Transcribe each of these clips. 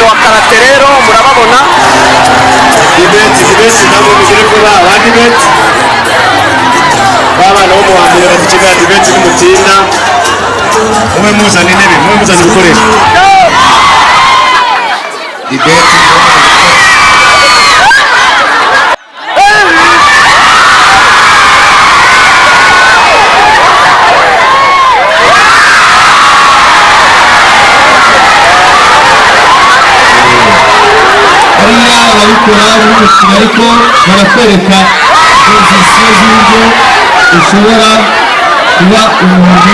wa karate rero murababona dibeti nabo mugire kuba abandi beti babana bo mu wa mbere batukina dibeti n'umutinda mube muzana intebe mube muzana ibikoresho dibeti barabikora n'umukino ariko barakwereka pozisiyo z'uburyo ushobora kuba umuntu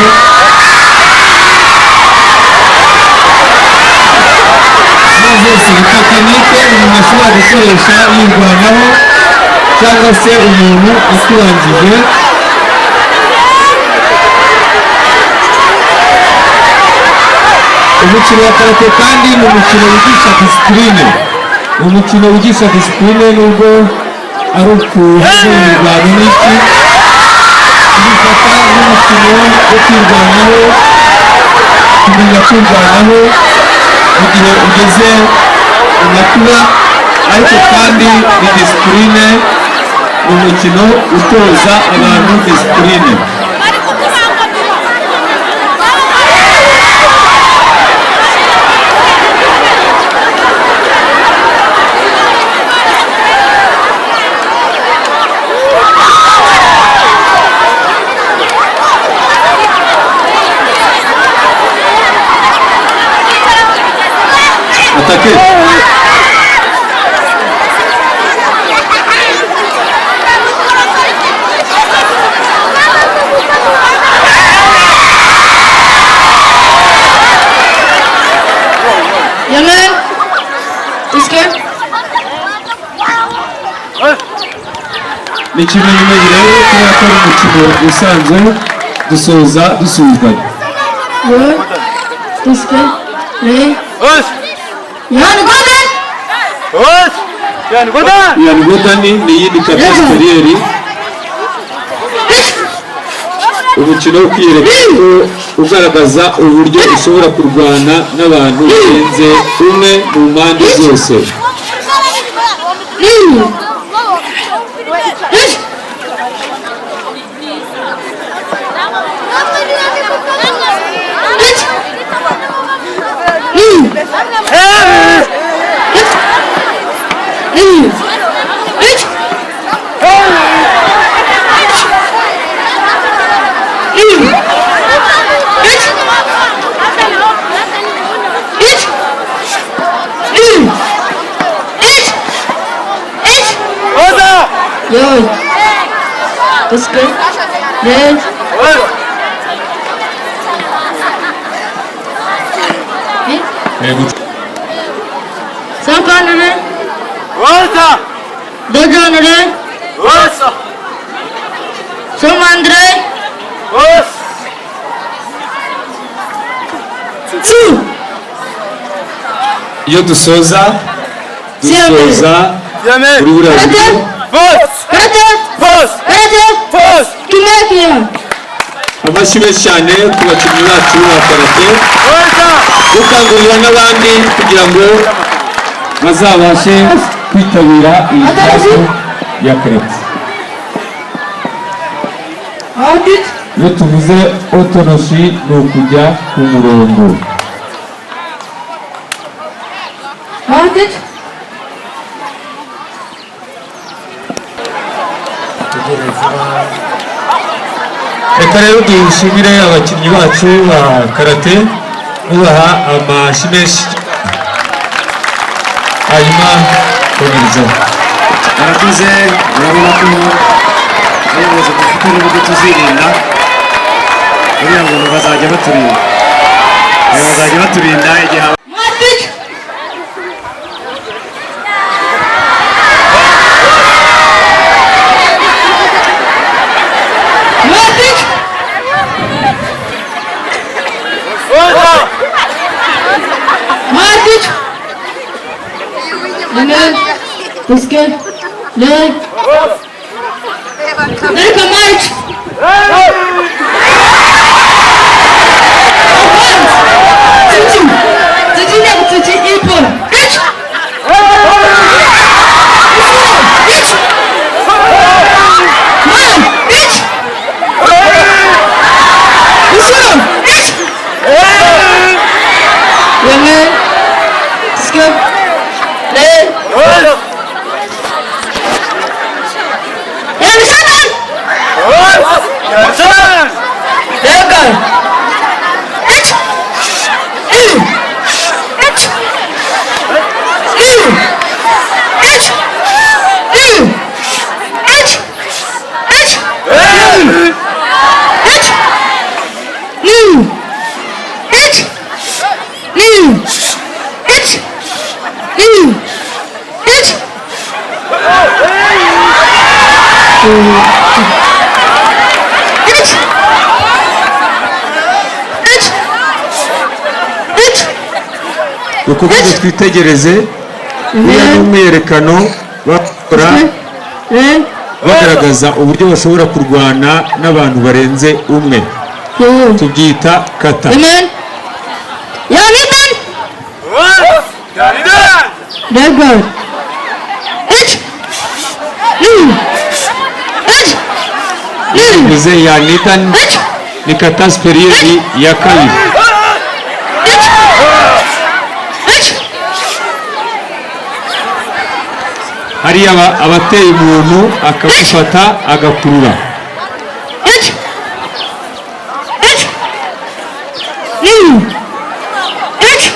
zose ni tekinike umuntu ashobora gukoresha yirwanaho cyangwa se umuntu akurangije. Umukino wa karate kandi ni umukino wigisha disipurine, umukino wigisha disipurine nubwo ari ukuhirwanya n'iki ubifata n'umukino wo kwirwanaho, kumenya kwirwanaho mu gihe ugeze mu makuba, ariko kandi ni disipurine, ni umukino utoza abantu disipurine. Attaquez. Yaman, Isker. Ni ikimenyetso rero kubera ko ari umukino usanzwe dusoza dusubizanya. Isker. Yani Godani ni iyindi kategori umukino wo kwiyereka ko ugaragaza uburyo ushobora kurwana n'abantu barenze umwe mu mpande zose. Yo, that's good. Yeah. Sakanere. Osa Dojanere. Osa Somandre. Os Su. Iyo dusoza Yaman kuri buriya buryo Fos Karate. Fos Karate. Fos Kimekia. amashyi menshi cyane ku bakinnyi bacu ba karate, Osa dukangurira n'abandi kugira ngo bazabashe kwitabira iyi kibazo ya karate. Audit. Iyo tuvuze otonoshi ni ukujya ku murongo. Audit. Reka rero dushimire abakinnyi bacu ba karate bubaha amashyi menshi, hanyuma komerezaho. barakoze. urabona ko abayobozi bafite n'uburyo tuzirinda kugira ngo bazajya baturinda igihe Audit. Audit. Osa Audit. Yaman. Isker. Yeah. There come march. Cici. Cici, Ipo. Catch. Yemen. Skip. Lay. Yarışanın. Yarsan. Legal. Üç. Üç. Üç. Üç. Üç. Üç. Üç. Üç. Üç. Üç. Üç. Üç. Üç. Üç. Üç. dukomeze twitegereze uriya ni umwiyerekano bakora bagaragaza uburyo bashobora kurwana n'abantu barenze umwe tubyita kata. Amen. Yaniden. Yardan. Legal. Üç. Üç. bivuze yanita Üç. ni katas periyodi ya kabiri. Üç. Üç. hariya abateye umuntu akamufata agakurura. Üç. Üç. Üç. Üç.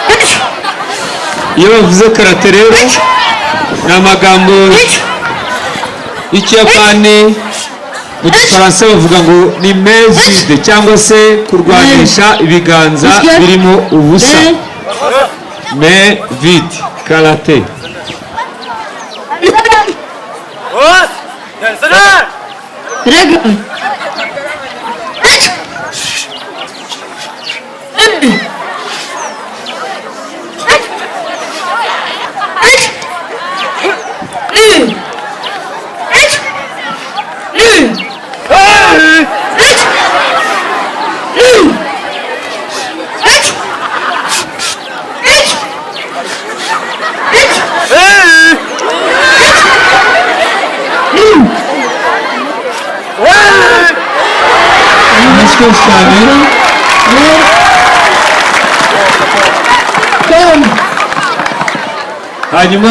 Üç. iyo bavuze karate rero ni amagambo y'ikiyapani, mu gifaransa bavuga ngo ni mezide cyangwa se kurwanisha ibiganza birimo ubusa. Me vide karate. Yarsan. Legal. Üç. Başka üstadı. Hanyuma